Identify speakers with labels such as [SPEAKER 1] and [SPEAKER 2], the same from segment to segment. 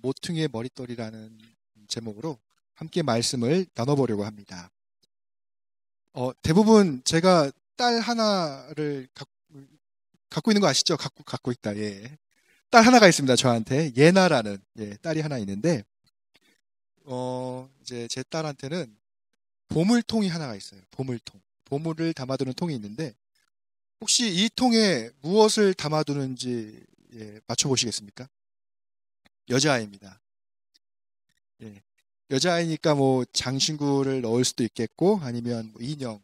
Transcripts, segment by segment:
[SPEAKER 1] 모퉁이의 머릿돌이라는 제목으로 함께 말씀을 나눠보려고 합니다. 대부분 제가 딸 하나를 갖고 있는 거 아시죠? 갖고 있다. 예. 딸 하나가 있습니다. 저한테 예나라는 딸이 하나 있는데 이제 제 딸한테는 보물통이 하나가 있어요. 보물통. 보물을 담아두는 통이 있는데 혹시 이 통에 무엇을 담아두는지 맞춰보시겠습니까? 여자아이입니다. 예. 여자아이니까 뭐 장신구를 넣을 수도 있겠고 아니면 뭐 인형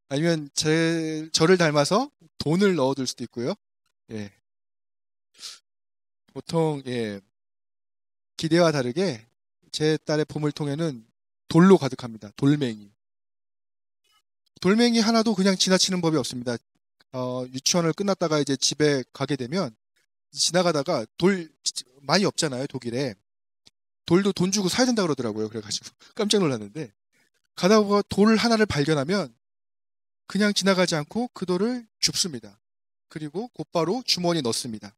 [SPEAKER 1] 아니면 저를 닮아서 돈을 넣어둘 수도 있고요. 예. 보통 기대와 다르게 제 딸의 보물통에는 돌로 가득합니다. 돌멩이. 돌멩이 하나도 그냥 지나치는 법이 없습니다. 유치원을 끝났다가 이제 집에 가게 되면 지나가다가 돌 많이 없잖아요, 독일에. 돌도 돈 주고 사야 된다 그러더라고요. 그래가지고 깜짝 놀랐는데 가다가 돌 하나를 발견하면 그냥 지나가지 않고 그 돌을 줍습니다. 그리고 곧바로 주머니에 넣습니다.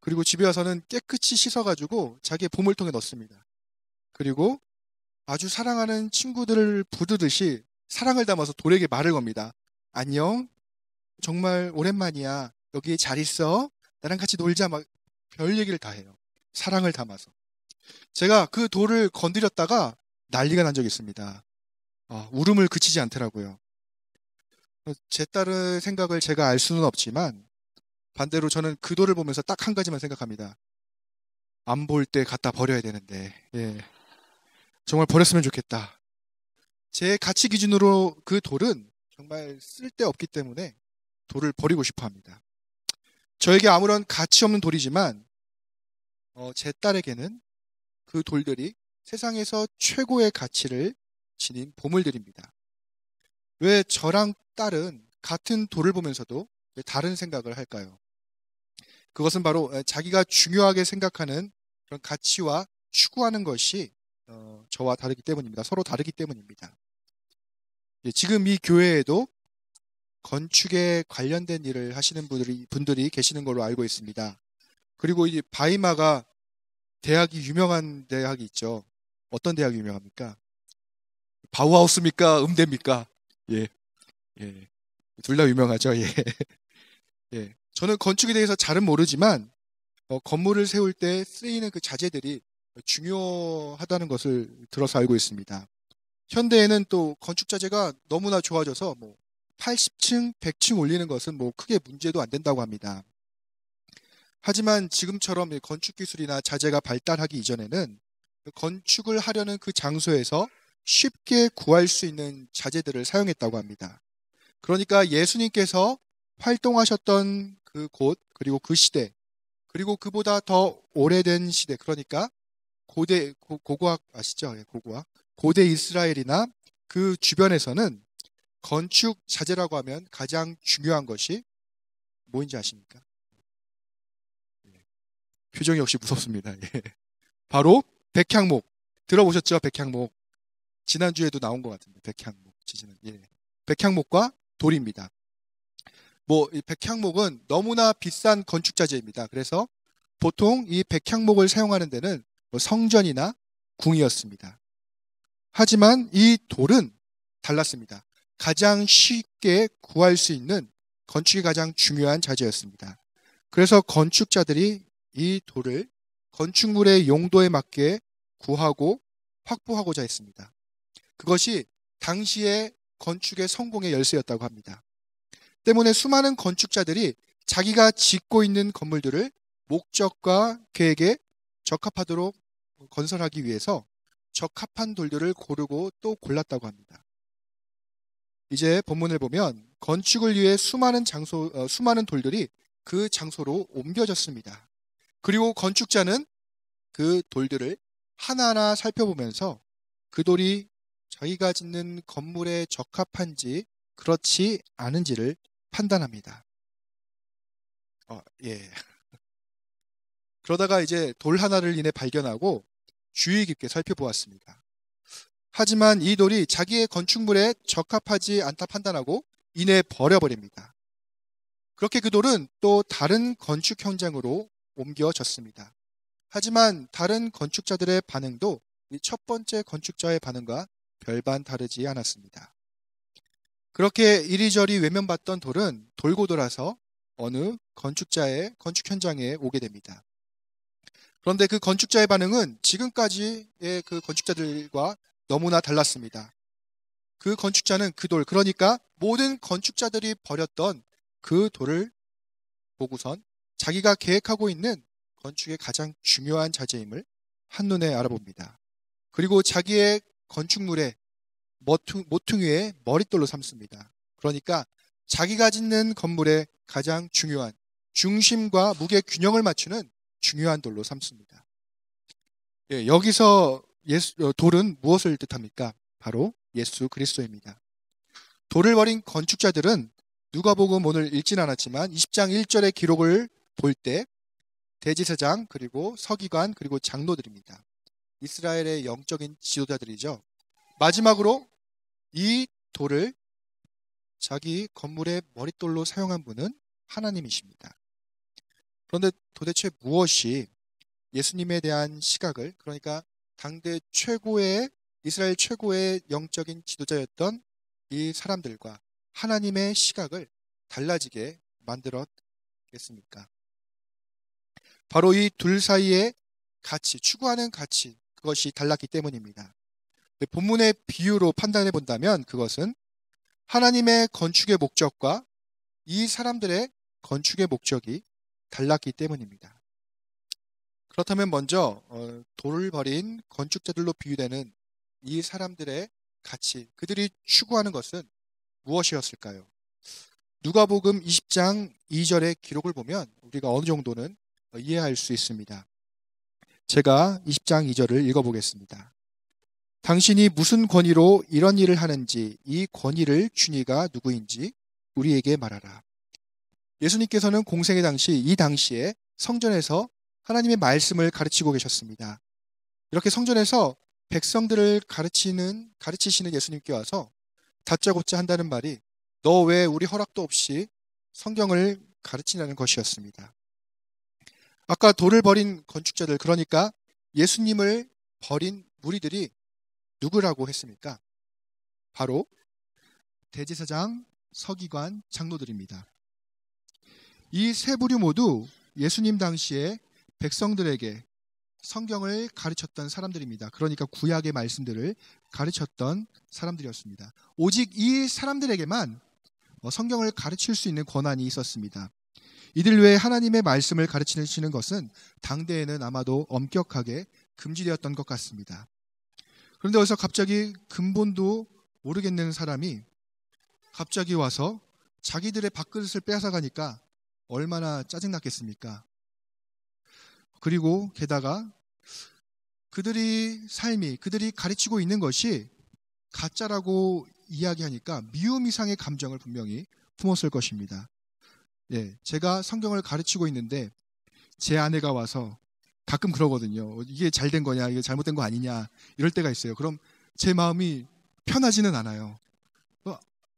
[SPEAKER 1] 그리고 집에 와서는 깨끗이 씻어가지고 자기의 보물통에 넣습니다. 그리고 아주 사랑하는 친구들을 부르듯이 사랑을 담아서 돌에게 말을 겁니다. 안녕, 정말 오랜만이야. 여기 잘 있어. 나랑 같이 놀자. 막 별 얘기를 다 해요. 사랑을 담아서. 제가 그 돌을 건드렸다가 난리가 난 적이 있습니다. 울음을 그치지 않더라고요. 제 딸의 생각을 제가 알 수는 없지만 반대로 저는 그 돌을 보면서 딱 한 가지만 생각합니다. 안 볼 때 갖다 버려야 되는데 정말 버렸으면 좋겠다. 제 가치 기준으로 그 돌은 정말 쓸데없기 때문에 돌을 버리고 싶어 합니다. 저에게 아무런 가치 없는 돌이지만 제 딸에게는 그 돌들이 세상에서 최고의 가치를 지닌 보물들입니다. 왜 저랑 딸은 같은 돌을 보면서도 왜 다른 생각을 할까요? 그것은 바로 자기가 중요하게 생각하는 그런 가치와 추구하는 것이 저와 다르기 때문입니다. 서로 다르기 때문입니다. 지금 이 교회에도 건축에 관련된 일을 하시는 분들이 계시는 걸로 알고 있습니다. 그리고 이 바이마가 대학이 유명한 대학이 있죠. 어떤 대학이 유명합니까? 바우하우스입니까? 음대입니까? 예, 예. 둘 다 유명하죠. 예. 예. 저는 건축에 대해서 잘은 모르지만 건물을 세울 때 쓰이는 그 자재들이 중요하다는 것을 들어서 알고 있습니다. 현대에는 또 건축 자재가 너무나 좋아져서 뭐 80층, 100층 올리는 것은 뭐 크게 문제도 안 된다고 합니다. 하지만 지금처럼 건축 기술이나 자재가 발달하기 이전에는 건축을 하려는 그 장소에서 쉽게 구할 수 있는 자재들을 사용했다고 합니다. 그러니까 예수님께서 활동하셨던 그 곳, 그리고 그 시대, 그리고 그보다 더 오래된 시대, 그러니까 고고학 아시죠? 고고학. 고대 이스라엘이나 그 주변에서는 건축 자재라고 하면 가장 중요한 것이 뭐인지 아십니까? 표정이 역시 무섭습니다. 예. 바로 백향목. 들어보셨죠? 백향목. 지난주에도 나온 것 같은데 백향목. 백향목과 돌입니다. 이 백향목은 너무나 비싼 건축 자재입니다. 그래서 보통 이 백향목을 사용하는 데는 성전이나 궁이었습니다. 하지만 이 돌은 달랐습니다. 가장 쉽게 구할 수 있는 건축이 가장 중요한 자재였습니다. 그래서 건축자들이 이 돌을 건축물의 용도에 맞게 구하고 확보하고자 했습니다. 그것이 당시의 건축의 성공의 열쇠였다고 합니다. 때문에 수많은 건축자들이 자기가 짓고 있는 건물들을 목적과 계획에 적합하도록 건설하기 위해서 적합한 돌들을 고르고 또 골랐다고 합니다. 이제 본문을 보면 건축을 위해 수많은 돌들이 그 장소로 옮겨졌습니다. 그리고 건축자는 그 돌들을 하나하나 살펴보면서 그 돌이 자기가 짓는 건물에 적합한지 그렇지 않은지를 판단합니다. 그러다가 이제 돌 하나를 인해 발견하고 주의 깊게 살펴보았습니다. 하지만 이 돌이 자기의 건축물에 적합하지 않다 판단하고 이내 버려버립니다. 그렇게 그 돌은 또 다른 건축 현장으로 옮겨졌습니다. 하지만 다른 건축자들의 반응도 이 첫 번째 건축자의 반응과 별반 다르지 않았습니다. 그렇게 이리저리 외면받던 돌은 돌고 돌아서 어느 건축자의 건축 현장에 오게 됩니다. 그런데 그 건축자의 반응은 지금까지의 그 건축자들과 너무나 달랐습니다. 그 건축자는 그 돌, 그러니까 모든 건축자들이 버렸던 그 돌을 보고선 자기가 계획하고 있는 건축의 가장 중요한 자재임을 한눈에 알아봅니다. 그리고 자기의 건축물의 모퉁이의 머릿돌로 삼습니다. 그러니까 자기가 짓는 건물의 가장 중요한 중심과 무게 균형을 맞추는 중요한 돌로 삼습니다. 예, 여기서 돌은 무엇을 뜻합니까? 바로 예수 그리스도입니다. 돌을 버린 건축자들은 누가복음 오늘 읽진 않았지만 20장 1절의 기록을 볼 때 대제사장 그리고 서기관 그리고 장로들입니다. 이스라엘의 영적인 지도자들이죠. 마지막으로 이 돌을 자기 건물의 머릿돌로 사용한 분은 하나님이십니다. 그런데 도대체 무엇이 예수님에 대한 시각을, 그러니까 당대 최고의 이스라엘 최고의 영적인 지도자였던 이 사람들과 하나님의 시각을 달라지게 만들었겠습니까? 바로 이 둘 사이의 가치, 추구하는 가치, 그것이 달랐기 때문입니다. 본문의 비유로 판단해 본다면 그것은 하나님의 건축의 목적과 이 사람들의 건축의 목적이 달랐기 때문입니다. 그렇다면 먼저 돌을 버린 건축자들로 비유되는 이 사람들의 가치, 그들이 추구하는 것은 무엇이었을까요? 누가복음 20장 2절의 기록을 보면 우리가 어느 정도는 이해할 수 있습니다. 제가 20장 2절을 읽어보겠습니다. 당신이 무슨 권위로 이런 일을 하는지 이 권위를 주니가 누구인지 우리에게 말하라. 예수님께서는 공생의 당시, 이 당시에 성전에서 하나님의 말씀을 가르치고 계셨습니다. 이렇게 성전에서 백성들을 가르치시는 예수님께 와서 다짜고짜 한다는 말이 너 왜 우리 허락도 없이 성경을 가르치냐는 것이었습니다. 아까 돌을 버린 건축자들, 그러니까 예수님을 버린 무리들이 누구라고 했습니까? 바로 대제사장, 서기관, 장로들입니다. 이 세 부류 모두 예수님 당시에 백성들에게 성경을 가르쳤던 사람들입니다. 그러니까 구약의 말씀들을 가르쳤던 사람들이었습니다. 오직 이 사람들에게만 성경을 가르칠 수 있는 권한이 있었습니다. 이들 외에 하나님의 말씀을 가르치시는 것은 당대에는 아마도 엄격하게 금지되었던 것 같습니다. 그런데 여기서 갑자기 근본도 모르겠는 사람이 갑자기 와서 자기들의 밥그릇을 빼앗아가니까 얼마나 짜증났겠습니까? 그리고 게다가 그들이 가르치고 있는 것이 가짜라고 이야기하니까 미움 이상의 감정을 분명히 품었을 것입니다. 예, 제가 성경을 가르치고 있는데 제 아내가 와서 가끔 그러거든요. 이게 잘된 거냐, 이게 잘못된 거 아니냐 이럴 때가 있어요. 그럼 제 마음이 편하지는 않아요.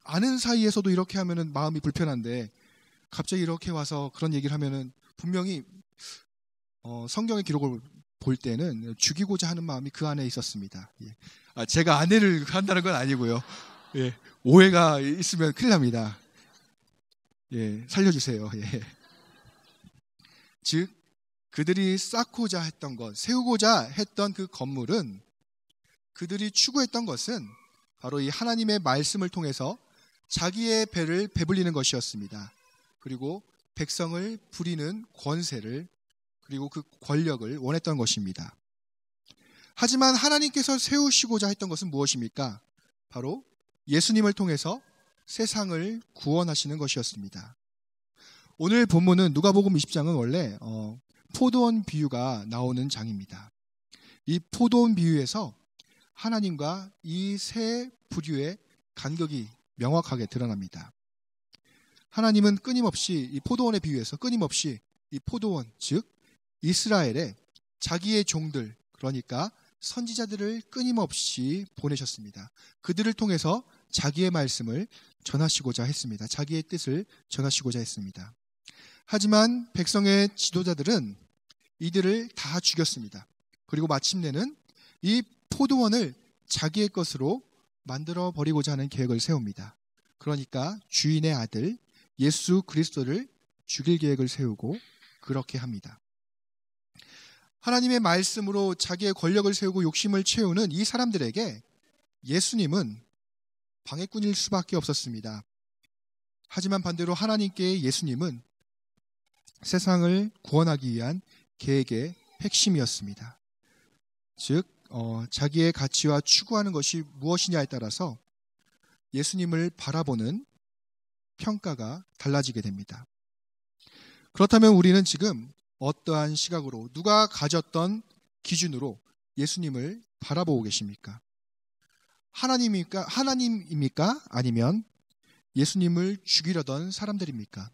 [SPEAKER 1] 아는 사이에서도 이렇게 하면은 마음이 불편한데 갑자기 이렇게 와서 그런 얘기를 하면은 분명히 성경의 기록을 볼 때는 죽이고자 하는 마음이 그 안에 있었습니다. 예. 제가 아내를 한다는 건 아니고요. 예. 오해가 있으면 큰일 납니다. 예. 살려주세요. 예. 즉 그들이 쌓고자 했던 것, 세우고자 했던 그 건물은, 그들이 추구했던 것은 바로 이 하나님의 말씀을 통해서 자기의 배를 배불리는 것이었습니다. 그리고 백성을 부리는 권세를, 그리고 그 권력을 원했던 것입니다. 하지만 하나님께서 세우시고자 했던 것은 무엇입니까? 바로 예수님을 통해서 세상을 구원하시는 것이었습니다. 오늘 본문은 누가복음 20장은 원래 포도원 비유가 나오는 장입니다. 이 포도원 비유에서 하나님과 이 세 부류의 간격이 명확하게 드러납니다. 하나님은 끊임없이 이 포도원의 비유에서 끊임없이 이 포도원, 즉 이스라엘에 자기의 종들, 그러니까 선지자들을 끊임없이 보내셨습니다. 그들을 통해서 자기의 말씀을 전하시고자 했습니다. 자기의 뜻을 전하시고자 했습니다. 하지만 백성의 지도자들은 이들을 다 죽였습니다. 그리고 마침내는 이 포도원을 자기의 것으로 만들어 버리고자 하는 계획을 세웁니다. 그러니까 주인의 아들 예수 그리스도를 죽일 계획을 세우고 그렇게 합니다. 하나님의 말씀으로 자기의 권력을 세우고 욕심을 채우는 이 사람들에게 예수님은 방해꾼일 수밖에 없었습니다. 하지만 반대로 하나님께 예수님은 세상을 구원하기 위한 계획의 핵심이었습니다. 즉 자기의 가치와 추구하는 것이 무엇이냐에 따라서 예수님을 바라보는 평가가 달라지게 됩니다. 그렇다면 우리는 지금 어떠한 시각으로 누가 가졌던 기준으로 예수님을 바라보고 계십니까? 하나님입니까? 아니면 예수님을 죽이려던 사람들입니까?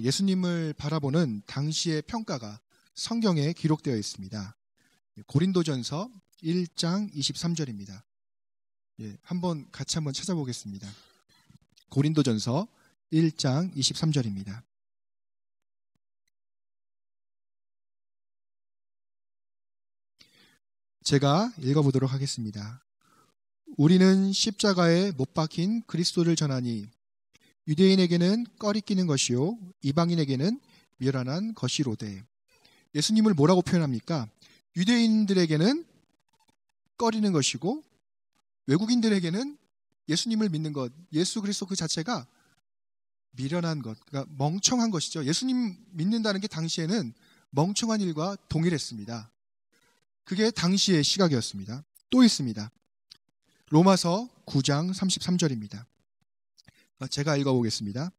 [SPEAKER 1] 예수님을 바라보는 당시의 평가가 성경에 기록되어 있습니다. 고린도전서 1장 23절입니다. 같이 한번 찾아보겠습니다. 고린도전서 1장 23절입니다. 제가 읽어보도록 하겠습니다. 우리는 십자가에 못 박힌 그리스도를 전하니 유대인에게는 꺼리끼는 것이요 이방인에게는 미련한 것이로되. 예수님을 뭐라고 표현합니까? 유대인들에게는 꺼리는 것이고 외국인들에게는 예수님을 믿는 것, 예수 그리스도 그 자체가 미련한 것, 그러니까 멍청한 것이죠. 예수님 믿는다는 게 당시에는 멍청한 일과 동일했습니다. 그게 당시의 시각이었습니다. 또 있습니다. 로마서 9장 33절입니다. 제가 읽어보겠습니다.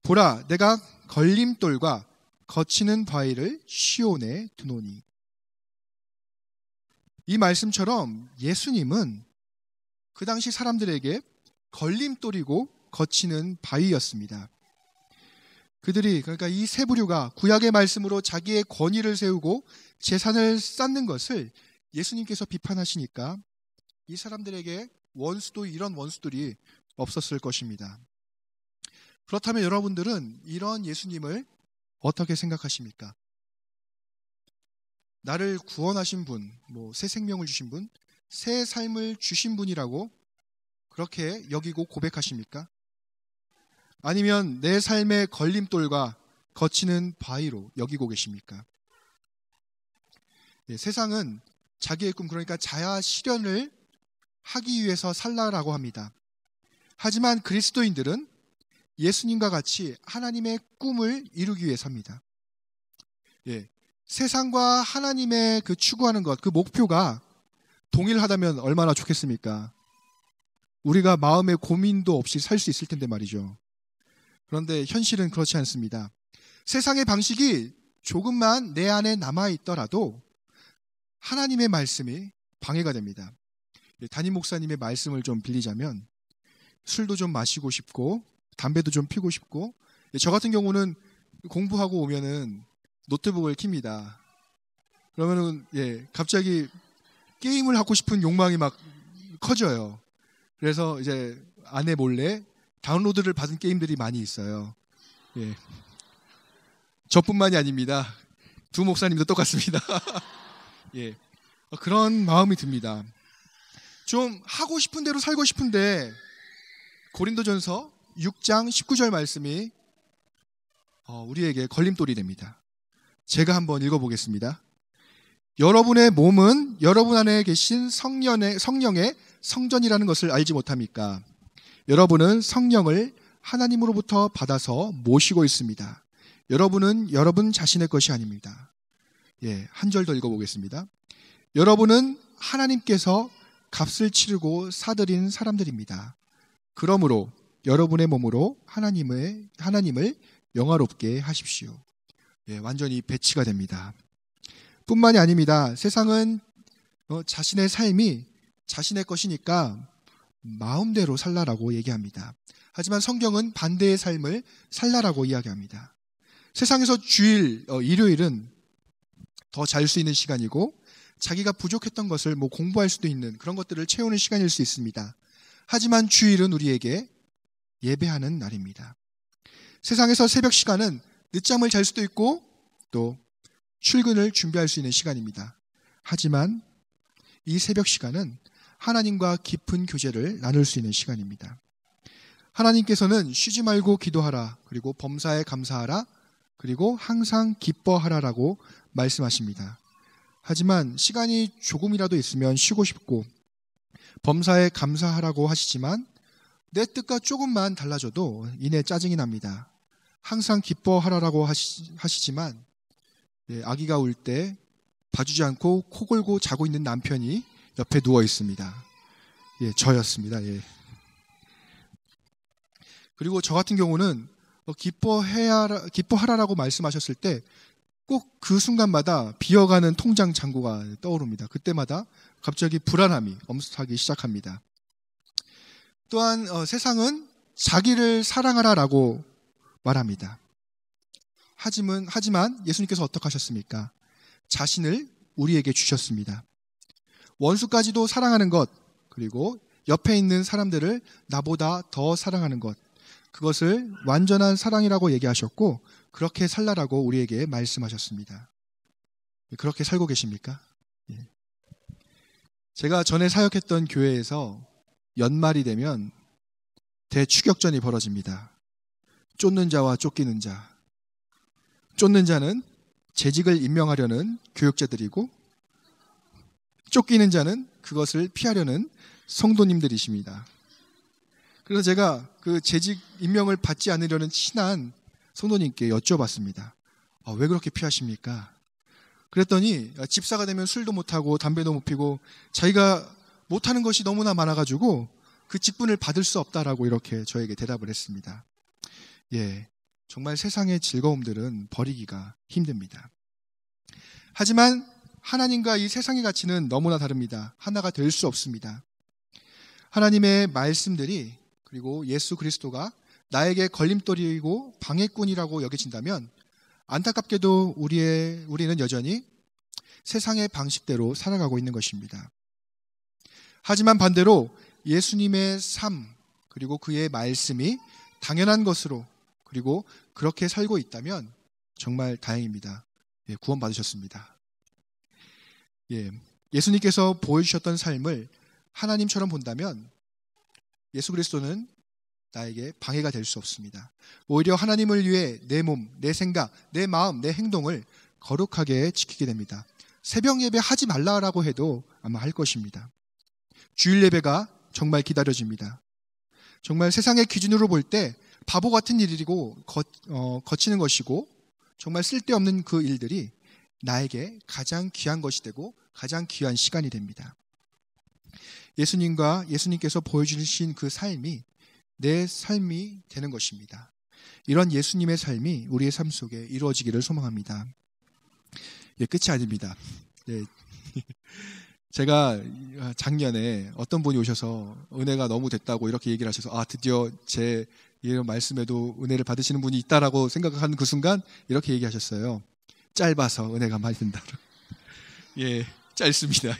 [SPEAKER 1] 보라, 내가 걸림돌과 거치는 바위를 시온에 두노니. 이 말씀처럼 예수님은 그 당시 사람들에게 걸림돌이고 거치는 바위였습니다. 그들이, 그러니까 이 세 부류가 구약의 말씀으로 자기의 권위를 세우고 재산을 쌓는 것을 예수님께서 비판하시니까 이 사람들에게 이런 원수들이 없었을 것입니다. 그렇다면 여러분들은 이런 예수님을 어떻게 생각하십니까? 나를 구원하신 분, 새 생명을 주신 분, 새 삶을 주신 분이라고 그렇게 여기고 고백하십니까? 아니면 내 삶의 걸림돌과 거치는 바위로 여기고 계십니까? 세상은 자기의 꿈, 그러니까 자아 실현을 하기 위해서 살라라고 합니다. 하지만 그리스도인들은 예수님과 같이 하나님의 꿈을 이루기 위해 삽니다. 세상과 하나님의 그 추구하는 것, 그 목표가 동일하다면 얼마나 좋겠습니까? 우리가 마음의 고민도 없이 살 수 있을 텐데 말이죠. 그런데 현실은 그렇지 않습니다. 세상의 방식이 조금만 내 안에 남아있더라도 하나님의 말씀이 방해가 됩니다. 담임 목사님의 말씀을 좀 빌리자면 술도 좀 마시고 싶고 담배도 좀 피우고 싶고, 저 같은 경우는 공부하고 오면은 노트북을 킵니다. 그러면은 갑자기 게임을 하고 싶은 욕망이 막 커져요. 그래서 이제 아내 몰래 다운로드를 받은 게임들이 많이 있어요. 저뿐만이 아닙니다. 두 목사님도 똑같습니다. 그런 마음이 듭니다. 좀 하고 싶은 대로 살고 싶은데 고린도전서 6장 19절 말씀이 우리에게 걸림돌이 됩니다. 제가 한번 읽어보겠습니다. 여러분의 몸은 여러분 안에 계신 성령의 성전이라는 것을 알지 못합니까? 여러분은 성령을 하나님으로부터 받아서 모시고 있습니다. 여러분은 여러분 자신의 것이 아닙니다. 한 절 더 읽어보겠습니다. 여러분은 하나님께서 값을 치르고 사들인 사람들입니다. 그러므로 여러분의 몸으로 하나님을 영화롭게 하십시오. 완전히 배치가 됩니다. 뿐만이 아닙니다. 세상은 자신의 삶이 자신의 것이니까 마음대로 살라라고 얘기합니다. 하지만 성경은 반대의 삶을 살라라고 이야기합니다. 세상에서 주일, 일요일은 더 잘 수 있는 시간이고 자기가 부족했던 것을 공부할 수도 있는 그런 것들을 채우는 시간일 수 있습니다. 하지만 주일은 우리에게 예배하는 날입니다. 세상에서 새벽 시간은 늦잠을 잘 수도 있고 또 출근을 준비할 수 있는 시간입니다. 하지만 이 새벽 시간은 하나님과 깊은 교제를 나눌 수 있는 시간입니다. 하나님께서는 쉬지 말고 기도하라, 그리고 범사에 감사하라, 그리고 항상 기뻐하라라고 말씀하십니다. 하지만 시간이 조금이라도 있으면 쉬고 싶고 범사에 감사하라고 하시지만 내 뜻과 조금만 달라져도 이내 짜증이 납니다. 항상 기뻐하라라고 하시지만 아기가 울 때 봐주지 않고 코 골고 자고 있는 남편이 옆에 누워 있습니다. 저였습니다. 그리고 저 같은 경우는 기뻐하라라고 말씀하셨을 때 꼭 그 순간마다 비어가는 통장 잔고가 떠오릅니다. 그때마다 갑자기 불안함이 엄습하기 시작합니다. 또한 세상은 자기를 사랑하라라고 말합니다. 하지만 예수님께서 어떻게 하셨습니까? 자신을 우리에게 주셨습니다. 원수까지도 사랑하는 것, 그리고 옆에 있는 사람들을 나보다 더 사랑하는 것, 그것을 완전한 사랑이라고 얘기하셨고 그렇게 살라라고 우리에게 말씀하셨습니다. 그렇게 살고 계십니까? 제가 전에 사역했던 교회에서 연말이 되면 대추격전이 벌어집니다. 쫓는 자와 쫓기는 자. 쫓는 자는 재직을 임명하려는 교육자들이고 쫓기는 자는 그것을 피하려는 성도님들이십니다. 그래서 제가 그 재직 임명을 받지 않으려는 친한 성도님께 여쭤봤습니다. 왜 그렇게 피하십니까? 그랬더니 집사가 되면 술도 못하고 담배도 못 피고 자기가 못하는 것이 너무나 많아가지고 그 직분을 받을 수 없다라고 이렇게 저에게 대답을 했습니다. 정말 세상의 즐거움들은 버리기가 힘듭니다. 하지만 하나님과 이 세상의 가치는 너무나 다릅니다. 하나가 될 수 없습니다. 하나님의 말씀들이 그리고 예수 그리스도가 나에게 걸림돌이고 방해꾼이라고 여겨진다면 안타깝게도 우리는 여전히 세상의 방식대로 살아가고 있는 것입니다. 하지만 반대로 예수님의 삶 그리고 그의 말씀이 당연한 것으로 그리고 그렇게 살고 있다면 정말 다행입니다. 구원 받으셨습니다. 예수님께서 보여주셨던 삶을 하나님처럼 본다면 예수 그리스도는 나에게 방해가 될 수 없습니다. 오히려 하나님을 위해 내 몸, 내 생각, 내 마음, 내 행동을 거룩하게 지키게 됩니다. 새벽 예배 하지 말라라고 해도 아마 할 것입니다. 주일 예배가 정말 기다려집니다. 정말 세상의 기준으로 볼 때 바보 같은 일이고 거치는 것이고 정말 쓸데없는 그 일들이 나에게 가장 귀한 것이 되고 가장 귀한 시간이 됩니다. 예수님께서 보여주신 그 삶이 내 삶이 되는 것입니다. 이런 예수님의 삶이 우리의 삶 속에 이루어지기를 소망합니다. 끝이 아닙니다. 제가 작년에 어떤 분이 오셔서 은혜가 너무 됐다고 이렇게 얘기를 하셔서 드디어 제 이런 말씀에도 은혜를 받으시는 분이 있다라고 생각하는 그 순간 이렇게 얘기하셨어요. 짧아서 은혜가 많이 된다. 짧습니다.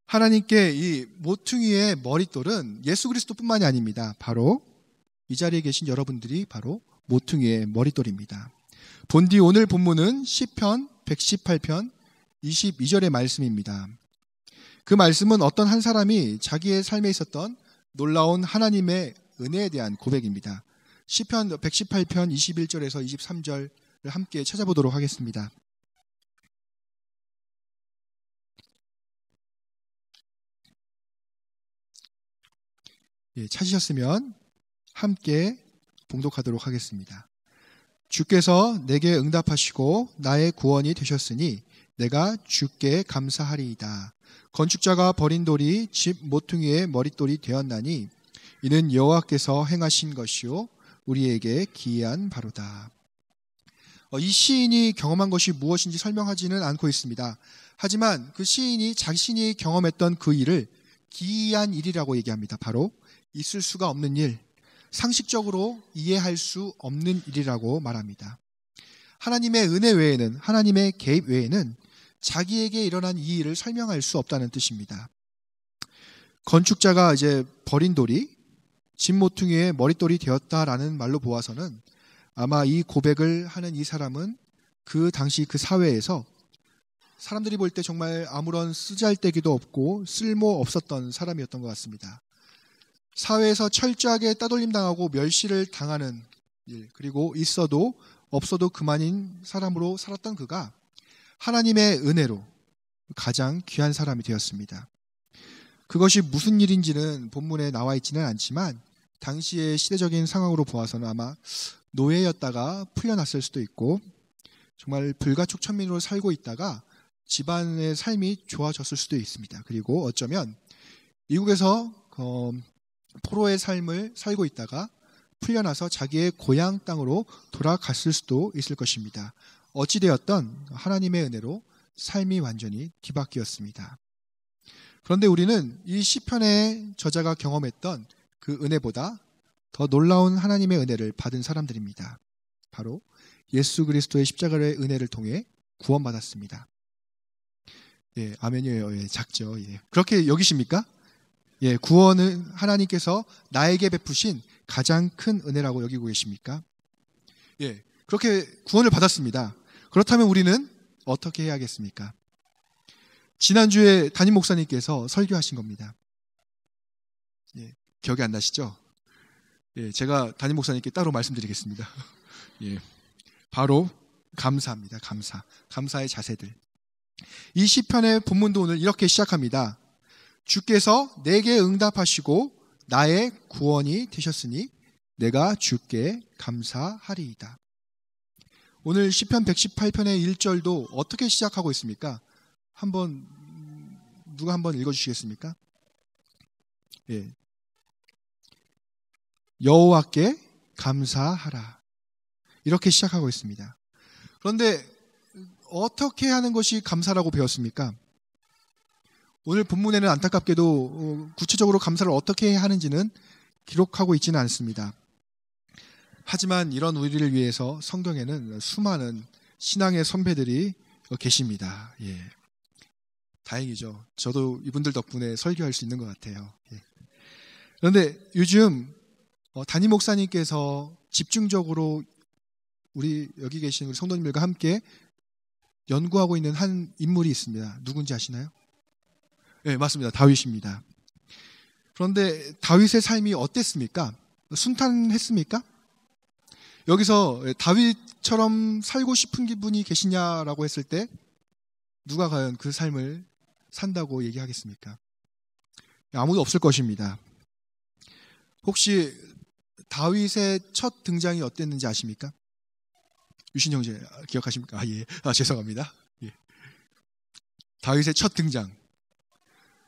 [SPEAKER 1] 하나님께 이 모퉁이의 머릿돌은 예수 그리스도뿐만이 아닙니다. 바로 이 자리에 계신 여러분들이 바로 모퉁이의 머릿돌입니다. 본디 오늘 본문은 시편 118편 22절의 말씀입니다. 그 말씀은 어떤 한 사람이 자기의 삶에 있었던 놀라운 하나님의 은혜에 대한 고백입니다. 시편 118편 21절에서 23절을 함께 찾아보도록 하겠습니다. 찾으셨으면 함께 봉독하도록 하겠습니다. 주께서 내게 응답하시고 나의 구원이 되셨으니 내가 주께 감사하리이다. 건축자가 버린 돌이 집 모퉁이의 머릿돌이 되었나니 이는 여호와께서 행하신 것이요 우리에게 기이한 바로다. 이 시인이 경험한 것이 무엇인지 설명하지는 않고 있습니다. 하지만 그 시인이 자신이 경험했던 그 일을 기이한 일이라고 얘기합니다. 바로 있을 수가 없는 일, 상식적으로 이해할 수 없는 일이라고 말합니다. 하나님의 은혜 외에는, 하나님의 개입 외에는 자기에게 일어난 이 일을 설명할 수 없다는 뜻입니다. 건축자가 버린 돌이 집 모퉁이의 머릿돌이 되었다라는 말로 보아서는 아마 이 고백을 하는 이 사람은 그 당시 그 사회에서 사람들이 볼 때 정말 아무런 쓰잘데기도 없고 쓸모 없었던 사람이었던 것 같습니다. 사회에서 철저하게 따돌림 당하고 멸시를 당하는 일, 그리고 있어도 없어도 그만인 사람으로 살았던 그가 하나님의 은혜로 가장 귀한 사람이 되었습니다. 그것이 무슨 일인지는 본문에 나와 있지는 않지만 당시의 시대적인 상황으로 보아서는 아마 노예였다가 풀려났을 수도 있고 정말 불가촉천민으로 살고 있다가 집안의 삶이 좋아졌을 수도 있습니다. 그리고 어쩌면 미국에서 포로의 삶을 살고 있다가 풀려나서 자기의 고향 땅으로 돌아갔을 수도 있을 것입니다. 어찌되었던 하나님의 은혜로 삶이 완전히 뒤바뀌었습니다. 그런데 우리는 이 시편의 저자가 경험했던 그 은혜보다 더 놀라운 하나님의 은혜를 받은 사람들입니다. 바로 예수 그리스도의 십자가의 은혜를 통해 구원받았습니다. 예, 아멘이에요. 예, 작죠. 예. 그렇게 여기십니까? 예, 구원은 하나님께서 나에게 베푸신 가장 큰 은혜라고 여기고 계십니까? 예, 그렇게 구원을 받았습니다. 그렇다면 우리는 어떻게 해야겠습니까? 지난주에 담임 목사님께서 설교하신 겁니다. 예, 기억이 안 나시죠? 예, 제가 담임 목사님께 따로 말씀드리겠습니다. 예, 바로 감사합니다. 감사의 자세들. 이 시편의 본문도 오늘 이렇게 시작합니다. 주께서 내게 응답하시고 나의 구원이 되셨으니 내가 주께 감사하리이다. 오늘 시편 118편의 1절도 어떻게 시작하고 있습니까? 누가 한번 읽어주시겠습니까? 예. 여호와께 감사하라. 이렇게 시작하고 있습니다. 그런데 어떻게 하는 것이 감사라고 배웠습니까? 오늘 본문에는 안타깝게도 구체적으로 감사를 어떻게 하는지는 기록하고 있지는 않습니다. 하지만 이런 우리를 위해서 성경에는 수많은 신앙의 선배들이 계십니다. 예. 다행이죠. 저도 이분들 덕분에 설교할 수 있는 것 같아요. 예. 그런데 요즘 담임 목사님께서 집중적으로 우리 여기 계신 우리 성도님들과 함께 연구하고 있는 한 인물이 있습니다. 누군지 아시나요? 네, 맞습니다. 다윗입니다. 그런데 다윗의 삶이 어땠습니까? 순탄했습니까? 여기서 다윗처럼 살고 싶은 분이 계시냐라고 했을 때 누가 과연 그 삶을 산다고 얘기하겠습니까? 아무도 없을 것입니다. 혹시 다윗의 첫 등장이 어땠는지 아십니까? 유신 형제 기억하십니까? 예. 죄송합니다. 예. 다윗의 첫 등장.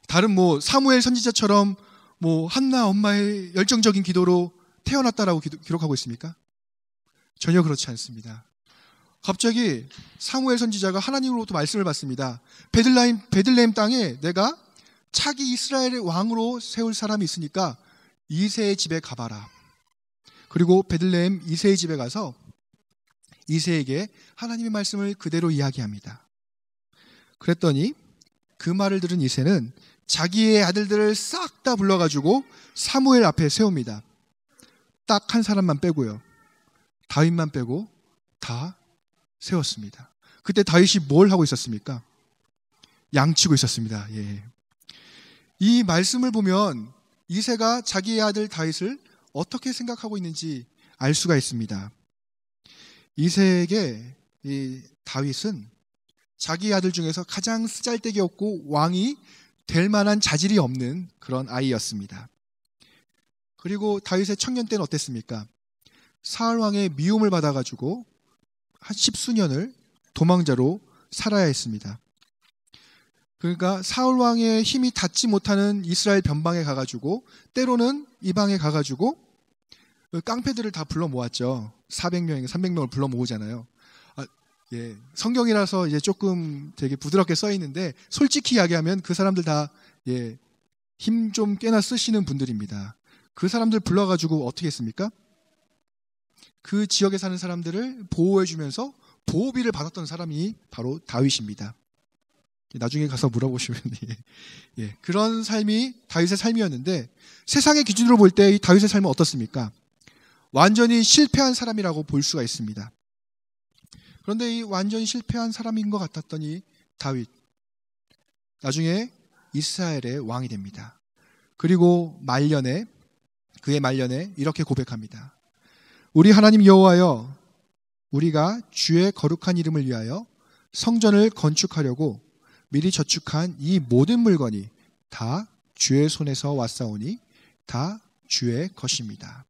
[SPEAKER 1] 다른 사무엘 선지자처럼 한나 엄마의 열정적인 기도로 태어났다라고 기록하고 있습니까? 전혀 그렇지 않습니다. 갑자기 사무엘 선지자가 하나님으로부터 말씀을 받습니다. 베들레헴 땅에 내가 차기 이스라엘의 왕으로 세울 사람이 있으니까 이새의 집에 가봐라. 그리고 베들레헴 이새의 집에 가서 이새에게 하나님의 말씀을 그대로 이야기합니다. 그랬더니 그 말을 들은 이새는 자기의 아들들을 싹 다 불러가지고 사무엘 앞에 세웁니다. 딱 한 사람만 빼고요. 다윗만 빼고 다 세웠습니다. 그때 다윗이 뭘 하고 있었습니까? 양치고 있었습니다. 예. 이 말씀을 보면 이새가 자기의 아들 다윗을 어떻게 생각하고 있는지 알 수가 있습니다. 이새에게 이 다윗은 자기 아들 중에서 가장 쓰잘데기 없고 왕이 될 만한 자질이 없는 그런 아이였습니다. 그리고 다윗의 청년 때는 어땠습니까? 사울 왕의 미움을 받아가지고 한 10수년을 도망자로 살아야 했습니다. 그러니까 사울 왕의 힘이 닿지 못하는 이스라엘 변방에 가가지고 때로는 이방에 가가지고 깡패들을 다 불러 모았죠. 400명, 300명을 불러 모으잖아요. 예, 성경이라서 이제 조금 되게 부드럽게 써 있는데 솔직히 이야기하면 그 사람들 다 힘 좀 꽤나 쓰시는 분들입니다. 그 사람들 불러가지고 어떻게 했습니까? 그 지역에 사는 사람들을 보호해주면서 보호비를 받았던 사람이 바로 다윗입니다. 나중에 가서 물어보시면 예, 그런 삶이 다윗의 삶이었는데 세상의 기준으로 볼 때 이 다윗의 삶은 어떻습니까? 완전히 실패한 사람이라고 볼 수가 있습니다. 그런데 이 완전히 실패한 사람인 것 같았더니 다윗, 나중에 이스라엘의 왕이 됩니다. 그리고 그의 말년에 이렇게 고백합니다. 우리 하나님 여호와여, 우리가 주의 거룩한 이름을 위하여 성전을 건축하려고 미리 저축한 이 모든 물건이 다 주의 손에서 왔사오니 다 주의 것입니다.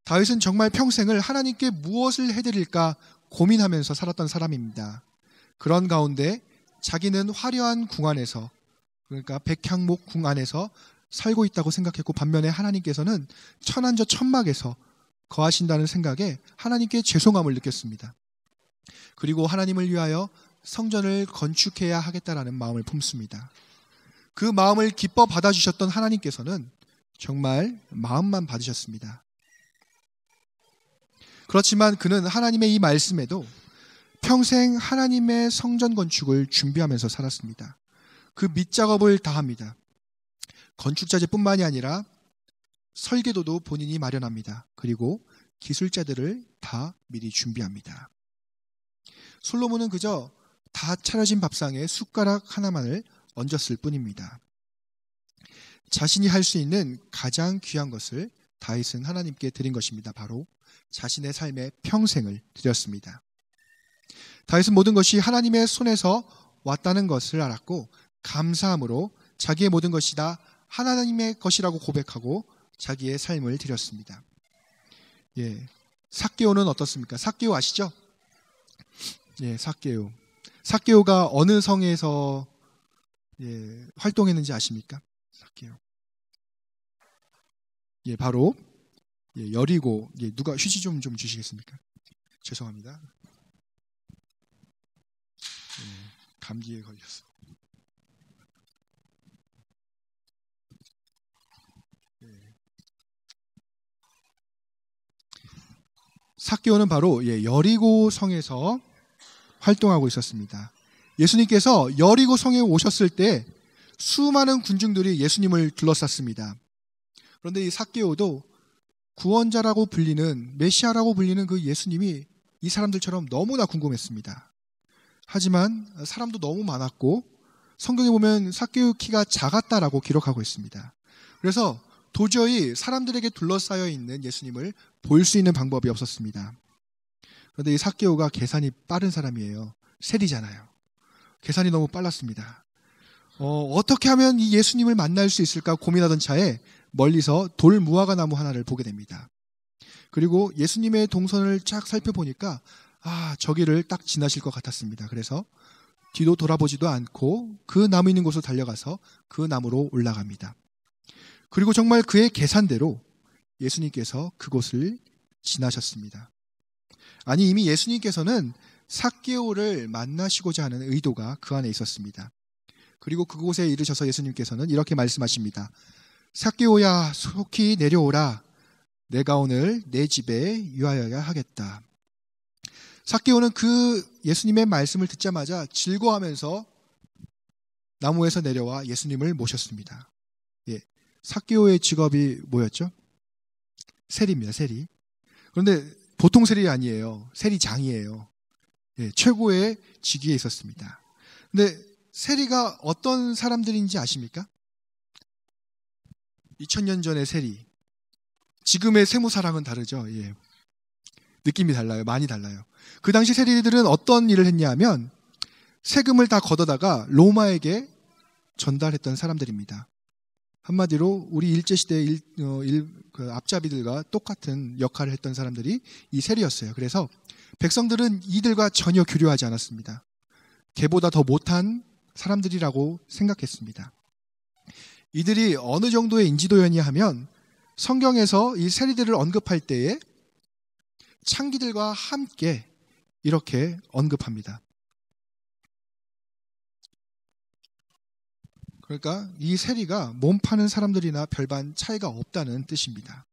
[SPEAKER 1] 다윗은 정말 평생을 하나님께 무엇을 해드릴까 고민하면서 살았던 사람입니다. 그런 가운데 자기는 화려한 궁 안에서, 그러니까 백향목 궁 안에서 살고 있다고 생각했고, 반면에 하나님께서는 천한저 천막에서 거하신다는 생각에 하나님께 죄송함을 느꼈습니다. 그리고 하나님을 위하여 성전을 건축해야 하겠다라는 마음을 품습니다. 그 마음을 기뻐 받아주셨던 하나님께서는 정말 마음만 받으셨습니다. 그렇지만 그는 하나님의 이 말씀에도 평생 하나님의 성전 건축을 준비하면서 살았습니다. 그 밑작업을 다 합니다. 건축자재뿐만이 아니라 설계도도 본인이 마련합니다. 그리고 기술자들을 다 미리 준비합니다. 솔로몬은 그저 다 차려진 밥상에 숟가락 하나만을 얹었을 뿐입니다. 자신이 할 수 있는 가장 귀한 것을 다윗은 하나님께 드린 것입니다. 바로 자신의 삶의 평생을 드렸습니다. 다윗은 모든 것이 하나님의 손에서 왔다는 것을 알았고, 감사함으로 자기의 모든 것이 다 하나님의 것이라고 고백하고 자기의 삶을 드렸습니다. 삭개오는 어떻습니까? 삭개오 아시죠? 삭개오. 삭개오가 어느 성에서 활동했는지 아십니까? 삭개오. 바로 여리고. 누가 휴지 좀 주시겠습니까? 죄송합니다. 감기에 걸렸어. 삭개오는 바로 여리고 성에서 활동하고 있었습니다. 예수님께서 여리고 성에 오셨을 때 수많은 군중들이 예수님을 둘러쌌습니다. 그런데 이 삭개오도 구원자라고 불리는, 메시아라고 불리는 그 예수님이 이 사람들처럼 너무나 궁금했습니다. 하지만 사람도 너무 많았고, 성경에 보면 삭개오 키가 작았다라고 기록하고 있습니다. 그래서 도저히 사람들에게 둘러싸여 있는 예수님을 볼 수 있는 방법이 없었습니다. 그런데 이 삭개오가 계산이 빠른 사람이에요. 세리잖아요. 계산이 너무 빨랐습니다. 어떻게 하면 이 예수님을 만날 수 있을까 고민하던 차에 멀리서 돌 무화과 나무 하나를 보게 됩니다. 그리고 예수님의 동선을 쫙 살펴보니까 저기를 딱 지나실 것 같았습니다. 그래서 뒤도 돌아보지도 않고 그 나무 있는 곳으로 달려가서 그 나무로 올라갑니다. 그리고 정말 그의 계산대로 예수님께서 그곳을 지나셨습니다. 아니, 이미 예수님께서는 삭개오를 만나시고자 하는 의도가 그 안에 있었습니다. 그리고 그곳에 이르셔서 예수님께서는 이렇게 말씀하십니다. 삭개오야, 속히 내려오라. 내가 오늘 내 집에 유하여야 하겠다. 삭개오는 그 예수님의 말씀을 듣자마자 즐거워하면서 나무에서 내려와 예수님을 모셨습니다. 삭개오의 직업이 뭐였죠? 세리입니다. 세리. 그런데 보통 세리 아니에요. 세리장이에요. 최고의 직위에 있었습니다. 근데 세리가 어떤 사람들인지 아십니까? 2000년 전의 세리. 지금의 세무사랑은 다르죠. 느낌이 달라요. 많이 달라요. 그 당시 세리들은 어떤 일을 했냐 하면 세금을 다 걷어다가 로마에게 전달했던 사람들입니다. 한마디로 우리 일제시대 그 앞잡이들과 똑같은 역할을 했던 사람들이 이 세리였어요. 그래서 백성들은 이들과 전혀 교류하지 않았습니다. 걔보다 더 못한 사람들이라고 생각했습니다. 이들이 어느 정도의 인지도였냐 하면 성경에서 이 세리들을 언급할 때에 창기들과 함께 이렇게 언급합니다. 그러니까 이 세리가 몸 파는 사람들이나 별반 차이가 없다는 뜻입니다.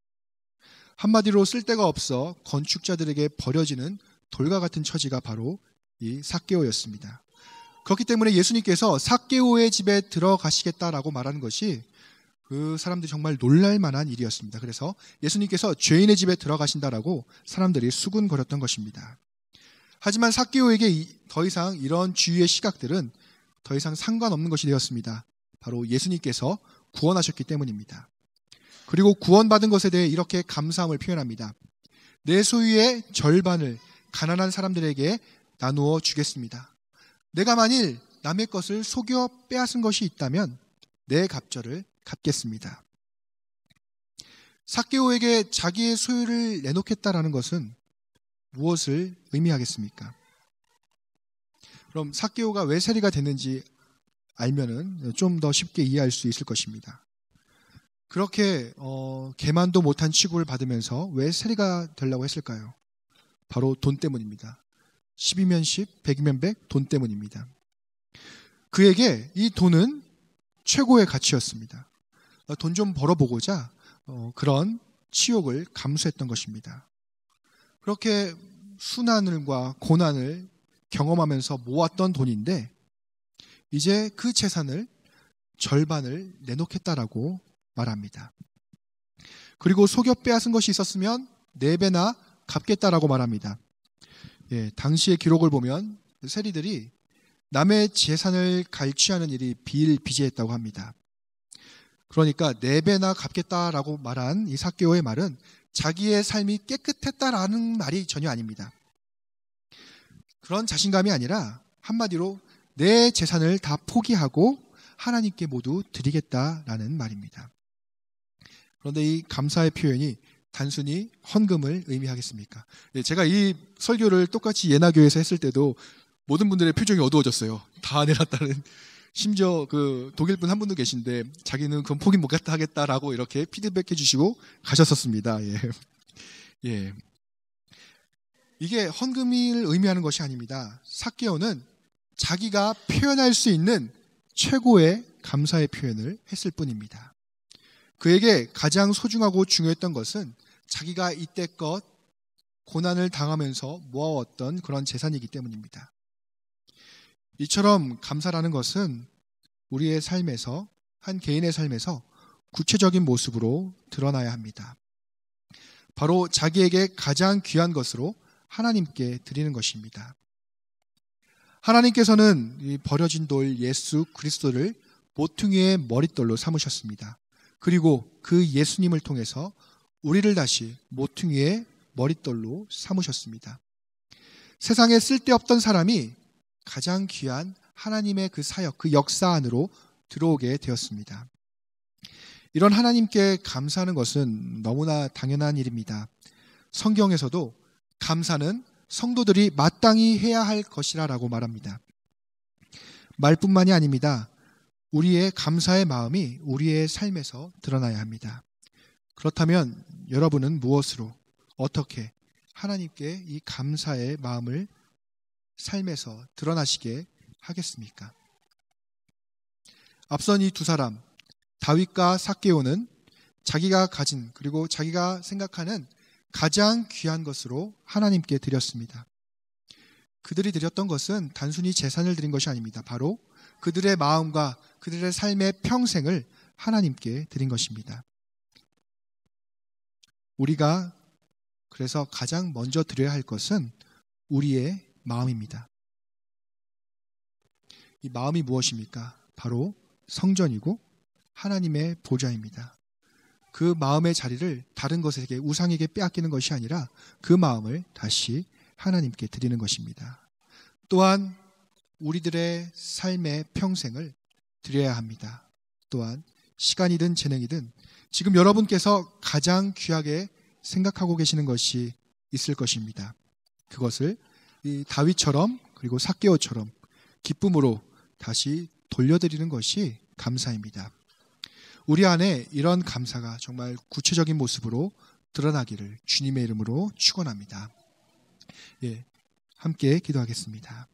[SPEAKER 1] 한마디로 쓸데가 없어 건축자들에게 버려지는 돌과 같은 처지가 바로 이 삭개오였습니다. 그렇기 때문에 예수님께서 삭개오의 집에 들어가시겠다라고 말하는 것이 그 사람들이 정말 놀랄 만한 일이었습니다. 그래서 예수님께서 죄인의 집에 들어가신다라고 사람들이 수군거렸던 것입니다. 하지만 삭개오에게 더 이상 이런 주위의 시각들은 더 이상 상관없는 것이 되었습니다. 바로 예수님께서 구원하셨기 때문입니다. 그리고 구원받은 것에 대해 이렇게 감사함을 표현합니다. 내 소유의 절반을 가난한 사람들에게 나누어 주겠습니다. 내가 만일 남의 것을 속여 빼앗은 것이 있다면 내 갑절을 갚겠습니다. 삭개오에게 자기의 소유를 내놓겠다라는 것은 무엇을 의미하겠습니까? 그럼 삭개오가 왜 세리가 됐는지 알면은 좀 더 쉽게 이해할 수 있을 것입니다. 그렇게 개만도 못한 취급을 받으면서 왜 세리가 되려고 했을까요? 바로 돈 때문입니다. 10이면 10, 100이면 100, 돈 때문입니다. 그에게 이 돈은 최고의 가치였습니다. 돈 좀 벌어보고자 그런 치욕을 감수했던 것입니다. 그렇게 순환과 고난을 경험하면서 모았던 돈인데 이제 그 재산을 절반을 내놓겠다라고 말합니다. 그리고 속여 빼앗은 것이 있었으면 4배나 갚겠다라고 말합니다. 당시의 기록을 보면 세리들이 남의 재산을 갈취하는 일이 비일비재했다고 합니다. 그러니까 4배나 갚겠다라고 말한 이 삭개오의 말은 자기의 삶이 깨끗했다라는 말이 전혀 아닙니다. 그런 자신감이 아니라 한마디로 내 재산을 다 포기하고 하나님께 모두 드리겠다라는 말입니다. 그런데 이 감사의 표현이 단순히 헌금을 의미하겠습니까? 제가 이 설교를 똑같이 예나교에서 했을 때도 모든 분들의 표정이 어두워졌어요. 다 내놨다는. 심지어 그 독일 분 한 분도 계신데 자기는 그건 포기 못 하겠다라고 이렇게 피드백해 주시고 가셨었습니다. 예. 이게 헌금을 의미하는 것이 아닙니다. 삭개오는 자기가 표현할 수 있는 최고의 감사의 표현을 했을 뿐입니다. 그에게 가장 소중하고 중요했던 것은 자기가 이때껏 고난을 당하면서 모아왔던 그런 재산이기 때문입니다. 이처럼 감사라는 것은 우리의 삶에서, 한 개인의 삶에서 구체적인 모습으로 드러나야 합니다. 바로 자기에게 가장 귀한 것으로 하나님께 드리는 것입니다. 하나님께서는 이 버려진 돌 예수 그리스도를 모퉁이의 머릿돌로 삼으셨습니다. 그리고 그 예수님을 통해서 우리를 다시 모퉁이의 머릿돌로 삼으셨습니다. 세상에 쓸데없던 사람이 가장 귀한 하나님의 그 사역, 그 역사 안으로 들어오게 되었습니다. 이런 하나님께 감사하는 것은 너무나 당연한 일입니다. 성경에서도 감사는 성도들이 마땅히 해야 할 것이라고 말합니다. 말뿐만이 아닙니다. 우리의 감사의 마음이 우리의 삶에서 드러나야 합니다. 그렇다면 여러분은 무엇으로, 어떻게 하나님께 이 감사의 마음을 삶에서 드러나시게 하겠습니까? 앞선 이 두 사람, 다윗과 삭개오는 자기가 가진 그리고 자기가 생각하는 가장 귀한 것으로 하나님께 드렸습니다. 그들이 드렸던 것은 단순히 재산을 드린 것이 아닙니다. 바로 그들의 마음과 그들의 삶의 평생을 하나님께 드린 것입니다. 우리가 그래서 가장 먼저 드려야 할 것은 우리의 마음입니다. 이 마음이 무엇입니까? 바로 성전이고 하나님의 보좌입니다. 그 마음의 자리를 다른 것에게, 우상에게 빼앗기는 것이 아니라 그 마음을 다시 하나님께 드리는 것입니다. 또한 우리들의 삶의 평생을 드려야 합니다. 또한 시간이든 재능이든 지금 여러분께서 가장 귀하게 생각하고 계시는 것이 있을 것입니다. 그것을 이 다윗처럼 그리고 삭개오처럼 기쁨으로 다시 돌려드리는 것이 감사입니다. 우리 안에 이런 감사가 정말 구체적인 모습으로 드러나기를 주님의 이름으로 축원합니다. 함께 기도하겠습니다.